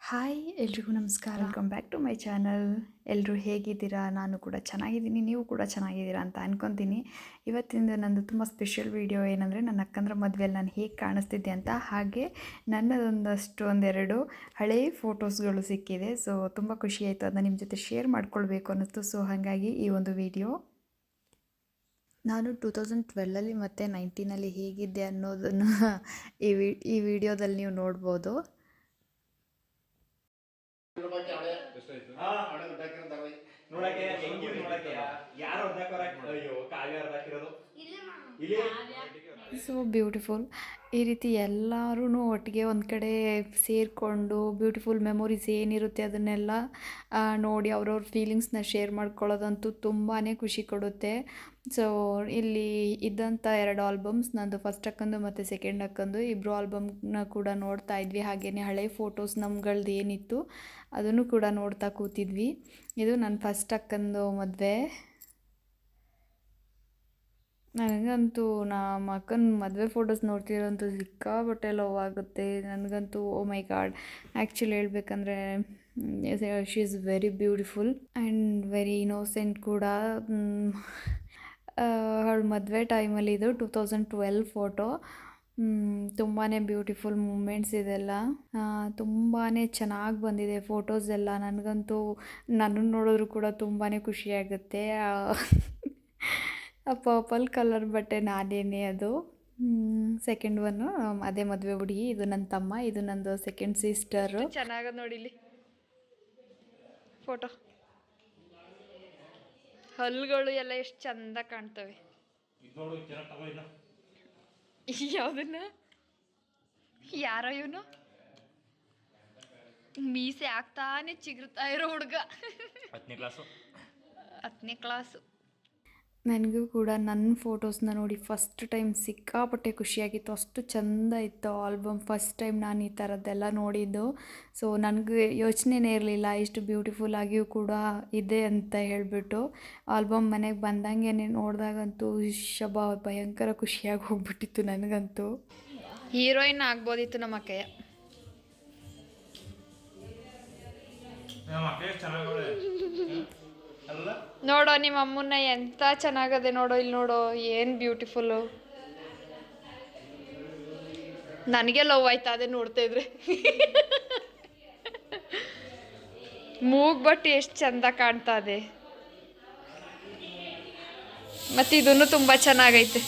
Hi ಎಲ್ರಿಗೂ ನಮಸ್ಕಾರ, welcome back to my channel. ಎಲ್ಲರೂ ಹೇಗಿದ್ದೀರಾ? ನಾನು ಕೂಡ ಚೆನ್ನಾಗಿದ್ದೀನಿ, ನೀವು ಕೂಡ ಚೆನ್ನಾಗಿದ್ದೀರಾ ಅಂತ ಅನ್ಕೊತೀನಿ. ಇವತ್ತಿಂದ ನಂದು ತುಂಬ ಸ್ಪೆಷಲ್ ವಿಡಿಯೋ ಏನಂದರೆ ನನ್ನ ಅಕ್ಕಂದ್ರ ಮದುವೆಯಲ್ಲಿ ನಾನು ಹೇಗೆ ಕಾಣಿಸ್ತಿದ್ದೆ ಅಂತ, ಹಾಗೆ ಒಂದೆರಡು ಹಳೆಯ ಫೋಟೋಸ್ಗಳು ಸಿಕ್ಕಿದೆ. ಸೊ ತುಂಬ ಖುಷಿ ಆಯಿತು, ಅದನ್ನ ನಿಮ್ಮ ಜೊತೆ ಶೇರ್ ಮಾಡ್ಕೊಳ್ಬೇಕು ಅನ್ನಿಸ್ತು. ಸೊ ಹಾಗಾಗಿ ಈ ಒಂದು ವಿಡಿಯೋ ನಾನು 2012 ಮತ್ತು 19 ಹೇಗಿದ್ದೆ ಅನ್ನೋದನ್ನು ಈ ವಿಡಿಯೋದಲ್ಲಿ ನೀವು ನೋಡ್ಬೋದು. So beautiful. ಈ ರೀತಿ ಎಲ್ಲರೂ ಒಟ್ಟಿಗೆ ಒಂದು ಕಡೆ ಸೇರಿಕೊಂಡು ಬ್ಯೂಟಿಫುಲ್ ಮೆಮೊರೀಸ್ ಏನಿರುತ್ತೆ ಅದನ್ನೆಲ್ಲ ನೋಡಿ ಅವ್ರವ್ರ ಫೀಲಿಂಗ್ಸ್ನ ಶೇರ್ ಮಾಡ್ಕೊಳ್ಳೋದಂತೂ ತುಂಬಾ ಖುಷಿ ಕೊಡುತ್ತೆ. ಸೊ ಇಲ್ಲಿ ಇದ್ದಂಥ 2 ಆಲ್ಬಮ್ಸ್, ನಂದು ಫಸ್ಟ್ ಅಕ್ಕಂದು ಮತ್ತು ಸೆಕೆಂಡ್ ಅಕ್ಕಂದು ಇಬ್ಬರು ಆಲ್ಬಮ್ನ ಕೂಡ ನೋಡ್ತಾ ಇದ್ವಿ. ಹಾಗೆಯೇ ಹಳೆ ಫೋಟೋಸ್ ನಮ್ಗಳದ್ದು ಏನಿತ್ತು ಅದನ್ನು ಕೂಡ ನೋಡ್ತಾ ಕೂತಿದ್ವಿ. ಇದು ನನ್ನ ಫಸ್ಟ್ ಅಕ್ಕಂದು ಮದುವೆ. ನನಗಂತೂ ನಮ್ಮ ಅಕ್ಕನ ಮದುವೆ ಫೋಟೋಸ್ ನೋಡ್ತಿರೋಂತೂ ಸಿಕ್ಕಾಪಟ್ಟೆ ಲವ್ ಆಗುತ್ತೆ ನನಗಂತೂ. ಓ ಮೈ ಗಾಡ್, ಆ್ಯಕ್ಚುಲಿ ಹೇಳ್ಬೇಕಂದ್ರೆ she is very beautiful and very innocent ಕೂಡ. ಅವಳ ಮದುವೆ ಟೈಮಲ್ಲಿ ಇದು 2012 ಫೋಟೋ. ತುಂಬಾ ಬ್ಯೂಟಿಫುಲ್ ಮೂಮೆಂಟ್ಸ್ ಇದೆಲ್ಲ. ತುಂಬಾ ಚೆನ್ನಾಗಿ ಬಂದಿದೆ ಫೋಟೋಸ್ ಎಲ್ಲ. ನನಗಂತೂ ನನ್ನನ್ನು ನೋಡಿದ್ರು ಕೂಡ ತುಂಬಾ ಖುಷಿಯಾಗುತ್ತೆ. ಆ ಪರ್ಪಲ್ ಕಲರ್ ಬಟ್ಟೆ ನಾನೇನೆ ಅದು. ಸೆಕೆಂಡ್ ಒನ್ನು ಅದೇ ಮದುವೆ ಹುಡುಗಿ, ಇದು ನನ್ನ ತಮ್ಮ, ಇದು ನಂದು ಸೆಕೆಂಡ್ ಸಿಸ್ಟರು. ಚೆನ್ನಾಗದ ನೋಡಿಲಿ ಫೋಟೋ. ಹಲ್ಲುಗಳು ಎಲ್ಲ ಎಷ್ಟು ಚಂದ ಕಾಣ್ತವೆ. ಯಾವುದನ್ನ? ಯಾರೋ ಇವನು ಮೀಸೆ ಆಗ್ತಾನೆ ಚಿಗುರ್ತಾ ಇರೋ ಹುಡುಗ. 10ನೇ ಕ್ಲಾಸು. ನನಗೂ ಕೂಡ ನನ್ನ ಫೋಟೋಸ್ನ ನೋಡಿ ಫಸ್ಟ್ ಟೈಮ್ ಸಿಕ್ಕಾಪಟ್ಟೆ ಖುಷಿಯಾಗಿತ್ತು. ಅಷ್ಟು ಚೆಂದ ಇತ್ತು ಆಲ್ಬಮ್. ಫಸ್ಟ್ ಟೈಮ್ ನಾನು ಈ ಥರದ್ದೆಲ್ಲ ನೋಡಿದ್ದು. ಸೊ ನನಗೆ ಯೋಚನೆನೇ ಇರಲಿಲ್ಲ ಇಷ್ಟು ಬ್ಯೂಟಿಫುಲ್ ಆಗಿಯೂ ಕೂಡ ಇದೆ ಅಂತ ಹೇಳಿಬಿಟ್ಟು. ಆಲ್ಬಮ್ ಮನೆಗೆ ಬಂದಂಗೆ ನೋಡಿದಾಗಂತೂ ಭಯಂಕರ ಖುಷಿಯಾಗಿ ಹೋಗ್ಬಿಟ್ಟಿತ್ತು ನನಗಂತೂ. ಹೀರೋಯಿನ್ ಆಗ್ಬೋದಿತ್ತು ನಮ್ಮ ಅಕ್ಕಯ್ಯ. ನೋಡೋ ನಿಮ್ಮ ಅಮ್ಮನ್ನ ಎಂತ ಚೆನ್ನಾಗದೆ ನೋಡೋ, ಇಲ್ಲಿ ನೋಡೋ ಏನು ಬ್ಯೂಟಿಫುಲ್ಲು. ನನಗೆ ಲವ್ ಆಯ್ತಾ ಅದೇ ನೋಡ್ತಾ ಇದ್ರೆ. ಮೂಗ್ ಬಟ್ಟು ಎಷ್ಟು ಚಂದ ಕಾಣ್ತಾ ಇದೆ. ಮತ್ತು ಇದನ್ನು ತುಂಬ ಚೆನ್ನಾಗೈತೆ.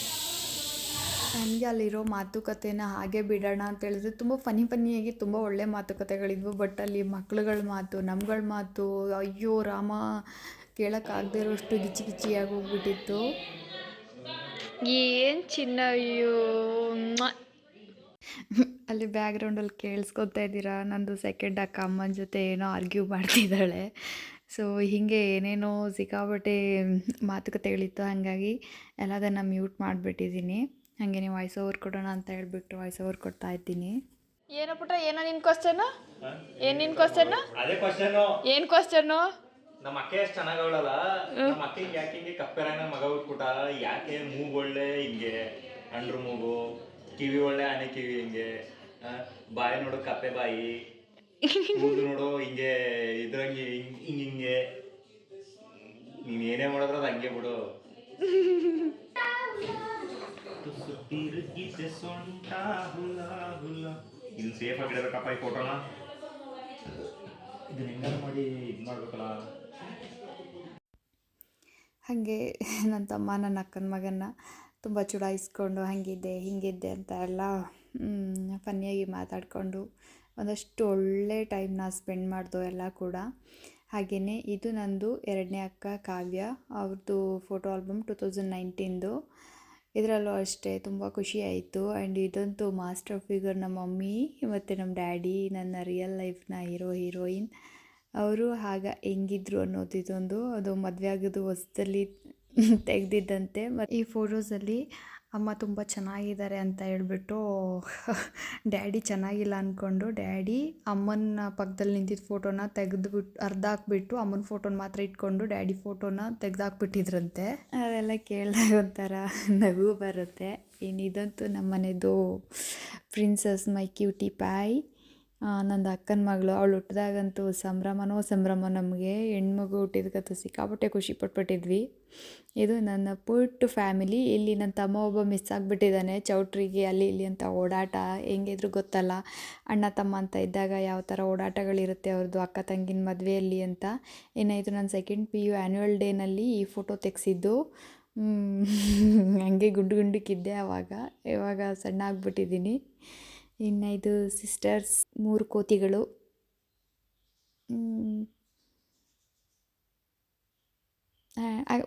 ನನಗೆ ಅಲ್ಲಿರೋ ಮಾತುಕತೆನ ಹಾಗೆ ಬಿಡೋಣ ಅಂತ ಹೇಳಿದ್ರೆ ತುಂಬ ಫನ್ನಿಯಾಗಿ ತುಂಬ ಒಳ್ಳೆ ಮಾತುಕತೆಗಳಿದ್ವು. ಬಟ್ ಅಲ್ಲಿ ಮಕ್ಳುಗಳ ಮಾತು, ನಮ್ಗಳ ಮಾತು, ಅಯ್ಯೋ ರಾಮ, ಕೇಳೋಕ್ಕಾಗದೇ ಇರೋಷ್ಟು ಗಿಚ್ಚಿಯಾಗಿ ಹೋಗ್ಬಿಟ್ಟಿತ್ತು. ಏನು ಚಿನ್ನ, ಅಯ್ಯೋ. ಅಲ್ಲಿ ಬ್ಯಾಕ್ಗ್ರೌಂಡಲ್ಲಿ ಕೇಳಿಸ್ಕೊತಾ ಇದ್ದೀರಾ, ನಂದು ಸೆಕೆಂಡ್ ಅಕ್ಕ ಅಮ್ಮನ ಜೊತೆ ಏನೋ ಆರ್ಗ್ಯೂ ಮಾಡ್ತಿದ್ದಾಳೆ. ಸೊ ಹೀಗೆ ಏನೇನೋ ಸಿಕ್ಕಾಪಟ್ಟೆ ಮಾತುಕತೆಗಳಿತ್ತು. ಹಾಗಾಗಿ ಎಲ್ಲದನ್ನು ಮ್ಯೂಟ್ ಮಾಡಿಬಿಟ್ಟಿದ್ದೀನಿ. ಹಾಗೆ ವಾಯ್ಸ್ ಓವರ್ ಕೊಡೋಣ ಅಂತ ಹೇಳ್ಬಿಟ್ಟು ವಾಯ್ಸ್ ಓವರ್ ಕೊಡ್ತಾ ಇದ್ದೀನಿ. ಏನೋ ಪುಟ್ಟ, ಏನೋ ನಿನ್ನ ಕ್ವಶನ್? ಏನು ನಿನ್ನ ಕ್ವಶನ್? ಅದೇ ಕ್ವಶನ್. ಏನು ಕ್ವಶನ್? ನಮ್ಮ ಅಕ್ಕ ಎಷ್ಟು ಚೆನ್ನಾಗವಳಲ್ಲ, ನಮ್ಮ ಅಕ್ಕ ಯಾಕೆ ಹಿಂಗೆ ಕಪ್ಪೆರಾನ ಮಗ ಹುಟ್ಬಿಟ್ಟ, ಯಾಕೆ ಮೂಗು ಒಳ್ಳೆ ಹಿಂಗೆ ಅಂಡ್ರು ಮೂಗು, ಕಿವಿ ಒಳ್ಳೆ ಆನೆ ಕಿವಿ ಹಿಂಗೆ, ಬಾಯಿ ನೋಡು ಕಪ್ಪೆ ಬಾಯಿ, ಕೂದಲು ನೋಡು ಹಿಂಗೆ ಇದ್ರಂಗೆ ಹಿಂಗೆ. ನೀನು ಏನೇ ಮಾಡಿದ್ರೆ ಅದು ಹಂಗೆ ಬಿಡು. ಇದು ಸೇಫ್ ಆಗಿಡಬೇಕಪ್ಪ ಈ ಫೋಟೋನ. ಇದನ್ನ ಹೆಂಗಾರು ಮಾಡಿ ಇದು ಮಾಡ್ಬೇಕಲ್ಲ. ಹಾಗೆ ನನ್ನ ತಮ್ಮ ನನ್ನ ಅಕ್ಕನ ಮಗನ್ನ ತುಂಬ ಚುಡಾಯಿಸ್ಕೊಂಡು ಹಂಗಿದ್ದೆ ಹಿಂಗಿದ್ದೆ ಅಂತ ಎಲ್ಲ ಫನ್ನಿಯಾಗಿ ಮಾತಾಡಿಕೊಂಡು ಒಂದಷ್ಟು ಒಳ್ಳೆ ಟೈಮ್ನ ಸ್ಪೆಂಡ್ ಮಾಡ್ದೋ ಎಲ್ಲ ಕೂಡ. ಹಾಗೆಯೇ ಇದು ನಂದು 2ನೇ ಅಕ್ಕ ಕಾವ್ಯ, ಅವ್ರದ್ದು ಫೋಟೋ ಆಲ್ಬಮ್ 2019. ಇದರಲ್ಲೂ ಅಷ್ಟೇ ತುಂಬ ಖುಷಿ ಆಯಿತು. ಆ್ಯಂಡ್ ಇದಂತೂ ಮಾಸ್ಟರ್ ಫಿಗರ್ ನಮ್ಮ ಮಮ್ಮಿ ಮತ್ತು ನಮ್ಮ ಡ್ಯಾಡಿ, ನನ್ನ ರಿಯಲ್ ಲೈಫ್ನ ಹೀರೋಯಿನ್. ಅವರು ಹೆಂಗಿದ್ರು ಅನ್ನೋದಿದೊಂದು, ಅದು ಮದುವೆ ಆಗೋದು ಹೊಸದಲ್ಲಿ ತೆಗೆದಿದ್ದಂತೆ. ಮತ್ತು ಈ ಫೋಟೋಸಲ್ಲಿ ಅಮ್ಮ ತುಂಬ ಚೆನ್ನಾಗಿದ್ದಾರೆ ಅಂತ ಹೇಳ್ಬಿಟ್ಟು ಡ್ಯಾಡಿ ಚೆನ್ನಾಗಿಲ್ಲ ಅಂದ್ಕೊಂಡು ಡ್ಯಾಡಿ ಅಮ್ಮನ ಪಕ್ಕದಲ್ಲಿ ನಿಂತಿದ್ದ ಫೋಟೋನ ತೆಗೆದುಬಿಟ್ಟು ಹಾಕ್ಬಿಟ್ಟು ಅಮ್ಮನ ಫೋಟೋನ ಮಾತ್ರ ಇಟ್ಕೊಂಡು ಡ್ಯಾಡಿ ಫೋಟೋನ ತೆಗೆದಾಕ್ಬಿಟ್ಟಿದ್ರಂತೆ. ಅದೆಲ್ಲ ಕೇಳಿದಾಗ ಒಂಥರ ನಗು ಬರುತ್ತೆ. ಇದಂತೂ ನಮ್ಮ ಮನೆದು ಪ್ರಿನ್ಸಸ್, ಮೈ ಕ್ಯೂಟಿ ಪಾಯ್. ನಂದು ಅಕ್ಕನ ಮಗಳು ಅವಳು ಹುಟ್ಟಿದಾಗಂತೂ ಸಂಭ್ರಮನೋ ಸಂಭ್ರಮ ನಮಗೆ. ಹೆಣ್ಮಗು ಹುಟ್ಟಿದಕ್ಕಂತೂ ಸಿಕ್ಕಾಪಟ್ಟೆ ಖುಷಿ ಪಟ್ಬಿಟ್ಟಿದ್ವಿ. ಇದು ನನ್ನ ಪುಟ್ಟ ಫ್ಯಾಮಿಲಿ. ಇಲ್ಲಿ ನನ್ನ ತಮ್ಮ ಒಬ್ಬ ಮಿಸ್ ಆಗಿಬಿಟ್ಟಿದ್ದಾನೆ ಚೌಟ್ರಿಗೆ ಅಲ್ಲಿ ಇಲ್ಲಿ ಅಂತ ಓಡಾಟ. ಹೆಂಗಿದ್ರು ಗೊತ್ತಲ್ಲ, ಅಣ್ಣ ತಮ್ಮ ಅಂತ ಇದ್ದಾಗ ಯಾವ ಥರ ಓಡಾಟಗಳಿರುತ್ತೆ ಅವ್ರದ್ದು ಅಕ್ಕ ತಂಗಿನ ಮದುವೆಯಲ್ಲಿ ಅಂತ. ಇನ್ನು ಇದು ನನ್ನ ಸೆಕೆಂಡ್ PU ಆ್ಯನ್ಯುವಲ್ ಡೇನಲ್ಲಿ ಈ ಫೋಟೋ ತೆಗೆಸಿದ್ದು. ಹಂಗೆ ಗುಂಡು ಗುಂಡಕ್ಕಿದ್ದೆ ಆವಾಗ. ಇವಾಗ ಸಣ್ಣ ಆಗಿಬಿಟ್ಟಿದ್ದೀನಿ. ಇನ್ನು ಇದು ಸಿಸ್ಟರ್ಸ್ 3 ಕೋತಿಗಳು.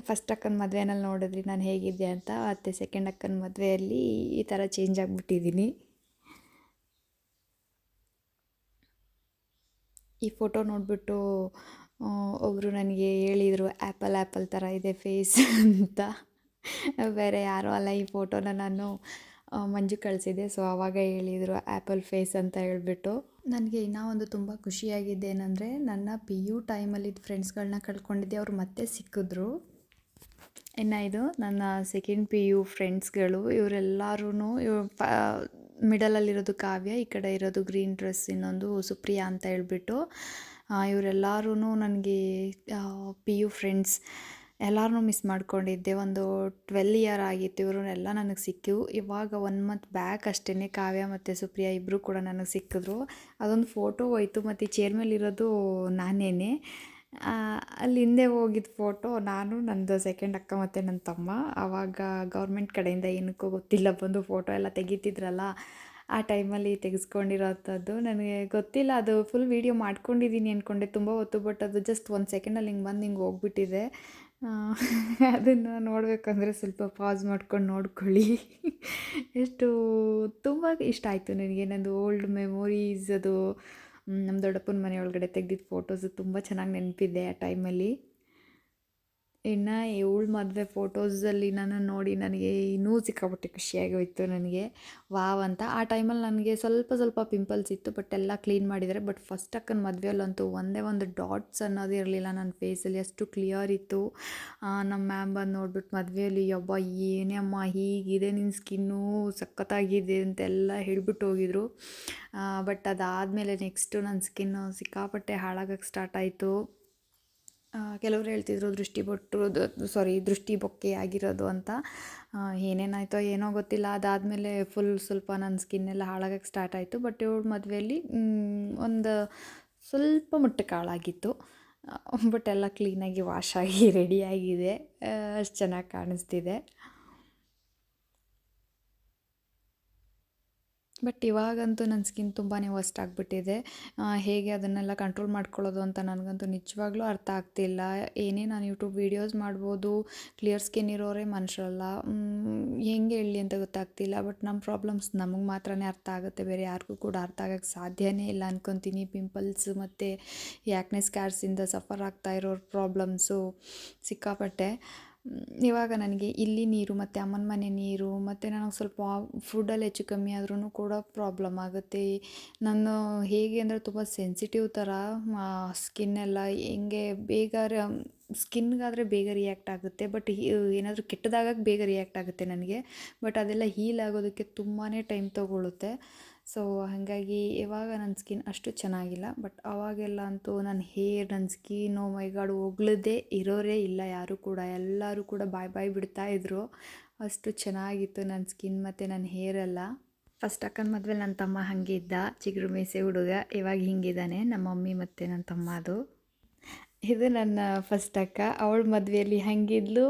ಫಸ್ಟ್ ಅಕ್ಕನ ಮದುವೆನಲ್ಲಿ ನೋಡಿದ್ರಿ ನಾನು ಹೇಗಿದ್ದೆ ಅಂತ. ಮತ್ತು ಸೆಕೆಂಡ್ ಅಕ್ಕನ ಮದುವೆಯಲ್ಲಿ ಈ ಥರ ಚೇಂಜ್ ಆಗಿಬಿಟ್ಟಿದ್ದೀನಿ. ಈ ಫೋಟೋ ನೋಡಿಬಿಟ್ಟು ಒಬ್ಬರು ನನಗೆ ಹೇಳಿದರು, ಆ್ಯಪಲ್ ಥರ ಇದೆ ಫೇಸ್ ಅಂತ. ಬೇರೆ ಯಾರೂ ಅಲ್ಲ, ಈ ಫೋಟೋನ ನಾನು ಮಂಜು ಕಳಿಸಿದ್ದೆ. ಸೊ ಆವಾಗ ಹೇಳಿದರು ಆ್ಯಪಲ್ ಫೇಸ್ ಅಂತ ಹೇಳ್ಬಿಟ್ಟು. ನನಗೆ ಇನ್ನೂ ಒಂದು ತುಂಬ ಖುಷಿಯಾಗಿದ್ದೇನೆಂದರೆ, ನನ್ನ PU ಟೈಮಲ್ಲಿದ್ದ ಫ್ರೆಂಡ್ಸ್ಗಳನ್ನ ಕಳ್ಕೊಂಡಿದ್ದೆ, ಅವರು ಮತ್ತೆ ಸಿಕ್ಕಿದ್ರು. ಇನ್ನು ಇದು ನನ್ನ ಸೆಕೆಂಡ್ PU ಫ್ರೆಂಡ್ಸ್ಗಳು. ಇವರೆಲ್ಲರೂ ಮಿಡಲಲ್ಲಿರೋದು ಕಾವ್ಯ, ಈ ಕಡೆ ಇರೋದು ಗ್ರೀನ್ ಡ್ರೆಸ್ ಇನ್ನೊಂದು ಸುಪ್ರಿಯಾ ಅಂತ ಹೇಳ್ಬಿಟ್ಟು. ಇವರೆಲ್ಲರೂ ನನಗೆ PU ಫ್ರೆಂಡ್ಸ್. ಎಲ್ಲರನ್ನೂ ಮಿಸ್ ಮಾಡ್ಕೊಂಡಿದ್ದೆ. ಒಂದು 12 ಇಯರ್ ಆಗಿತ್ತು ಇವರನ್ನೆಲ್ಲ ನನಗೆ ಸಿಕ್ಕಿವು. ಇವಾಗ 1 ಮಂತ್ ಬ್ಯಾಕ್ ಅಷ್ಟೇ ಕಾವ್ಯ ಮತ್ತು ಸುಪ್ರಿಯಾ ಇಬ್ಬರು ಕೂಡ ನನಗೆ ಸಿಕ್ಕಿದ್ರು. ಅದೊಂದು ಫೋಟೋ ಹೋಯ್ತು. ಮತ್ತು ಈ ಚೇರ್ ಮೇಲಿರೋದು ನಾನೇನೆ. ಅಲ್ಲಿ ಹಿಂದೆ ಹೋಗಿದ್ದ ಫೋಟೋ ನಾನು, ನಂದು ಸೆಕೆಂಡ್ ಅಕ್ಕ ಮತ್ತು ನನ್ನ ತಮ್ಮ. ಆವಾಗ ಗೌರ್ಮೆಂಟ್ ಕಡೆಯಿಂದ ಏನಕ್ಕೋ ಗೊತ್ತಿಲ್ಲ ಬಂದು ಫೋಟೋ ಎಲ್ಲ ತೆಗಿತಿದ್ರಲ್ಲ, ಆ ಟೈಮಲ್ಲಿ ತೆಗೆಸ್ಕೊಂಡಿರೋಂಥದ್ದು. ನನಗೆ ಗೊತ್ತಿಲ್ಲ, ಅದು ಫುಲ್ ವೀಡಿಯೋ ಮಾಡ್ಕೊಂಡಿದ್ದೀನಿ ಅಂದ್ಕೊಂಡೆ ತುಂಬ ಹೊತ್ತು. ಬಟ್ ಅದು ಜಸ್ಟ್ 1 ಸೆಕೆಂಡಲ್ಲಿ ಹಿಂಗೆ ಬಂದು ಹಿಂಗೆ ಹೋಗ್ಬಿಟ್ಟಿದೆ. ಅದನ್ನು ನೋಡಬೇಕಂದ್ರೆ ಸ್ವಲ್ಪ ಪಾಸ್ ಮಾಡ್ಕೊಂಡು ನೋಡ್ಕೊಳ್ಳಿ. ಎಷ್ಟು ತುಂಬ ಇಷ್ಟ ಆಯಿತು ನನಗೆ. ನಂದು ಓಲ್ಡ್ ಮೆಮೊರೀಸ್ ಅದು ನಮ್ಮ ದೊಡ್ಡಪ್ಪನ ಮನೆ ಒಳಗಡೆ ತೆಗ್ದಿದ್ದ ಫೋಟೋಸು ತುಂಬ ಚೆನ್ನಾಗಿ ನೆನಪಿದೆ ಆ ಟೈಮಲ್ಲಿ. ಇನ್ನು ಇವಳ ಮದುವೆ ಫೋಟೋಸಲ್ಲಿ ನಾನು ನೋಡಿ ನನಗೆ ಇನ್ನೂ ಸಿಕ್ಕಾಪಟ್ಟೆ ಖುಷಿಯಾಗೋಯಿತು ನನಗೆ. ವಾವ್ ಅಂತ. ಆ ಟೈಮಲ್ಲಿ ನನಗೆ ಸ್ವಲ್ಪ ಪಿಂಪಲ್ಸ್ ಇತ್ತು, ಬಟ್ ಎಲ್ಲ ಕ್ಲೀನ್ ಮಾಡಿದ್ದಾರೆ. ಬಟ್ ಫಸ್ಟ್ ಅಕ್ಕನ ಮದುವೆಯಲ್ಲಂತೂ ಒಂದೇ ಒಂದು ಡಾಟ್ಸ್ ಅನ್ನೋದು ಇರಲಿಲ್ಲ ನನ್ನ ಫೇಸಲ್ಲಿ, ಅಷ್ಟು ಕ್ಲಿಯರ್ ಇತ್ತು. ನಮ್ಮ ಮ್ಯಾಮ್ ಬಂದು ನೋಡ್ಬಿಟ್ಟು ಮದುವೆಯಲ್ಲಿ, ಯಬ್ಬಾ ಏನೇ ಅಮ್ಮ ಹೀಗಿದೆ ನಿನ್ನ ಸ್ಕಿನ್ನು, ಸಖತ್ತಾಗಿದೆ ಅಂತೆಲ್ಲ ಹೇಳ್ಬಿಟ್ಟು ಹೋಗಿದ್ರು. ಬಟ್ ಅದಾದಮೇಲೆ ನೆಕ್ಸ್ಟು ನನ್ನ ಸ್ಕಿನ್ನು ಸಿಕ್ಕಾಪಟ್ಟೆ ಹಾಳಾಗಕ್ಕೆ ಸ್ಟಾರ್ಟ್ ಆಯಿತು. ಕೆಲವರು ಹೇಳ್ತಿದ್ರು ದೃಷ್ಟಿ ಬೊಕ್ಕೆ ಆಗಿರೋದು ಅಂತ. ಏನೇನಾಯಿತೋ ಏನೋ ಗೊತ್ತಿಲ್ಲ. ಅದಾದಮೇಲೆ ಸ್ವಲ್ಪ ನನ್ನ ಸ್ಕಿನ್ನೆಲ್ಲ ಹಾಳಾಗಕ್ಕೆ ಸ್ಟಾರ್ಟ್ ಆಯಿತು. ಬಟ್ ಇವಳ ಮದುವೆಯಲ್ಲಿ ಒಂದು ಸ್ವಲ್ಪ ಮಟ್ಟಕ್ಕೆ ಹಾಳಾಗಿತ್ತು. ಬಟ್ ಎಲ್ಲ ಕ್ಲೀನಾಗಿ ವಾಶ್ ಆಗಿ ರೆಡಿಯಾಗಿದೆ. ಅಷ್ಟು ಚೆನ್ನಾಗಿ ಕಾಣಿಸ್ತಿದೆ. ಬಟ್ ಇವಾಗಂತೂ ನನ್ನ ಸ್ಕಿನ್ ತುಂಬಾ ವರ್ಸ್ಟ್ ಆಗಿಬಿಟ್ಟಿದೆ. ಹೇಗೆ ಅದನ್ನೆಲ್ಲ ಕಂಟ್ರೋಲ್ ಮಾಡ್ಕೊಳ್ಳೋದು ಅಂತ ನನಗಂತೂ ನಿಜವಾಗ್ಲೂ ಅರ್ಥ ಆಗ್ತಿಲ್ಲ. ಏನೇ ನಾನು ಯೂಟ್ಯೂಬ್ ವೀಡಿಯೋಸ್ ಮಾಡ್ಬೋದು, ಕ್ಲಿಯರ್ ಸ್ಕಿನ್ ಇರೋರೇ ಮನುಷ್ಯರಲ್ಲ. ಹೆಂಗೆ ಹೇಳಲಿ ಅಂತ ಗೊತ್ತಾಗ್ತಿಲ್ಲ. ಬಟ್ ನಮ್ಮ ಪ್ರಾಬ್ಲಮ್ಸ್ ನಮಗೆ ಮಾತ್ರನೇ ಅರ್ಥ ಆಗುತ್ತೆ, ಬೇರೆ ಯಾರಿಗೂ ಕೂಡ ಅರ್ಥ ಆಗೋಕ್ಕೆ ಸಾಧ್ಯನೇ ಇಲ್ಲ ಅನ್ಕೊತೀನಿ. ಪಿಂಪಲ್ಸ್ ಮತ್ತು ಯಾಕ್ನೆ ಸ್ಕ್ಯಾರ್ಸಿಂದ ಸಫರ್ ಆಗ್ತಾ ಇರೋರ ಪ್ರಾಬ್ಲಮ್ಸು ಸಿಕ್ಕಾಪಟ್ಟೆ. ಇವಾಗ ನನಗೆ ಇಲ್ಲಿ ನೀರು ಮತ್ತು ಅಮ್ಮನ ಮನೆ ನೀರು ಮತ್ತು ನನಗೆ ಸ್ವಲ್ಪ ಫುಡ್ಡಲ್ಲಿ ಹೆಚ್ಚು ಕಮ್ಮಿ ಆದ್ರೂ ಕೂಡ ಪ್ರಾಬ್ಲಮ್ ಆಗುತ್ತೆ. ನಾನು ಹೇಗೆ ಅಂದರೆ ತುಂಬ ಸೆನ್ಸಿಟಿವ್ ಥರ ಸ್ಕಿನ್ನೆಲ್ಲ. ಹೆಂಗೆ ಸ್ಕಿನ್ಗಾದರೆ ಬೇಗ ರಿಯಾಕ್ಟ್ ಆಗುತ್ತೆ. ಬಟ್ ಏನಾದರೂ ಕೆಟ್ಟದಾಗಕ್ಕೆ ಬೇಗ ರಿಯಾಕ್ಟ್ ಆಗುತ್ತೆ ನನಗೆ. ಬಟ್ ಅದೆಲ್ಲ ಹೀಲ್ ಆಗೋದಕ್ಕೆ ತುಂಬಾ ಟೈಮ್ ತೊಗೊಳುತ್ತೆ. ಸೊ ಹಾಗಾಗಿ ಇವಾಗ ನನ್ನ ಸ್ಕಿನ್ ಅಷ್ಟು ಚೆನ್ನಾಗಿಲ್ಲ. ಬಟ್ ಅವಾಗೆಲ್ಲ ಅಂತೂ ನನ್ನ ಸ್ಕಿನ್ ಓ ಮೈ ಗಾಡ್ ಹೊಗಳದೇ ಇರೋರೇ ಇಲ್ಲ ಯಾರೂ ಕೂಡ. ಎಲ್ಲರೂ ಕೂಡ ಬಾಯ್ ಬಿಡ್ತಾಯಿದ್ರು. ಅಷ್ಟು ಚೆನ್ನಾಗಿತ್ತು ನನ್ನ ಸ್ಕಿನ್ ಮತ್ತು ನನ್ನ ಹೇರೆಲ್ಲ. ಫಸ್ಟ್ ಅಕ್ಕನ ಮದುವೆಲಿ ನನ್ನ ತಮ್ಮ ಹಾಗೆ ಇದ್ದ, ಚಿಗುರು ಮೀಸೆ ಹುಡುಗ. ಇವಾಗ ಹಿಂಗಿದ್ದಾನೆ ನಮ್ಮ ಮಮ್ಮಿ ಮತ್ತು ನನ್ನ ತಮ್ಮ. ಅದು ಇದು ನನ್ನ ಫಸ್ಟ್ ಅಕ್ಕ. ಅವಳ ಮದುವೆಯಲ್ಲಿ ಹಾಗಿದ್ಲು,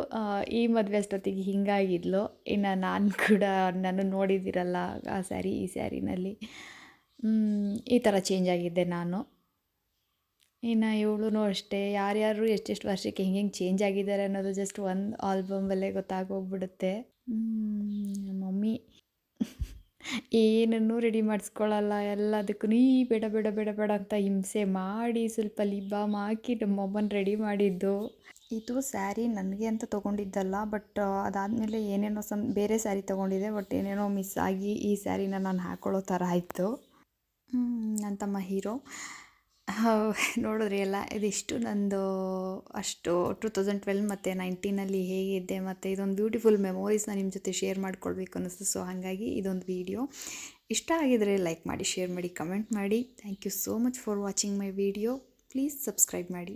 ಈ ಮದುವೆ ಅಷ್ಟೊತ್ತಿಗೆ ಹಿಂಗಾಗಿದ್ಲು. ಇನ್ನು ನಾನು ಕೂಡ ನಾನು ನೋಡಿದ್ದೀರಲ್ಲ ಆ ಸ್ಯಾರಿ, ಈ ಸ್ಯಾರಿನಲ್ಲಿ ಈ ಥರ ಚೇಂಜ್ ಆಗಿದ್ದೆ ನಾನು. ಇನ್ನು ಇವಳು ಅಷ್ಟೇ, ಯಾರ್ಯಾರು ಎಷ್ಟೆಷ್ಟು ವರ್ಷಕ್ಕೆ ಹೆಂಗೆ ಚೇಂಜ್ ಆಗಿದ್ದಾರೆ ಅನ್ನೋದು ಜಸ್ಟ್ ಒಂದು ಆಲ್ಬಮಲ್ಲೇ ಗೊತ್ತಾಗೋಗ್ಬಿಡುತ್ತೆ. ಮಮ್ಮಿ ಏನನ್ನೂ ರೆಡಿ ಮಾಡಿಸ್ಕೊಳ್ಳಲ್ಲ. ಎಲ್ಲದಕ್ಕೂ ಬೇಡ ಬೇಡ ಬೇಡ ಬೇಡ ಅಂತ ಹಿಂಸೆ ಮಾಡಿ ಸ್ವಲ್ಪ ಲಿಪ್ ಬಾಮ್ ಹಾಕಿ ನಮ್ಮಮ್ಮನ ರೆಡಿ ಮಾಡಿದ್ದು. ಇದು ಸ್ಯಾರಿ ನನಗೆ ಅಂತ ತೊಗೊಂಡಿದ್ದಲ್ಲ. ಬಟ್ ಅದಾದಮೇಲೆ ಏನೇನೋ ಬೇರೆ ಸ್ಯಾರಿ ತೊಗೊಂಡಿದ್ದೆ. ಬಟ್ ಏನೇನೋ ಮಿಸ್ ಆಗಿ ಈ ಸ್ಯಾರಿನ ನಾನು ಹಾಕ್ಕೊಳ್ಳೋ ಥರ ಆಯಿತು. ನನ್ನ ತಮ್ಮ ಹೀರೋ. ನೋಡಿದ್ರಿ ಎಲ್ಲ, ಇದಿಷ್ಟು ನಂದು ಅಷ್ಟು 2012 ಮತ್ತು 2019 ಹೇಗಿದ್ದೆ ಮತ್ತು ಇದೊಂದು ಬ್ಯೂಟಿಫುಲ್ ಮೆಮೊರೀಸ್ನ ನಿಮ್ಮ ಜೊತೆ ಶೇರ್ ಮಾಡ್ಕೊಳ್ಬೇಕು ಅನ್ನಿಸ್ತು. ಸೊ ಹಾಗಾಗಿ ಇದೊಂದು ವೀಡಿಯೋ ಇಷ್ಟ ಆಗಿದರೆ ಲೈಕ್ ಮಾಡಿ, ಶೇರ್ ಮಾಡಿ, ಕಮೆಂಟ್ ಮಾಡಿ. Thank you so much for watching my video. Please subscribe ಮಾಡಿ.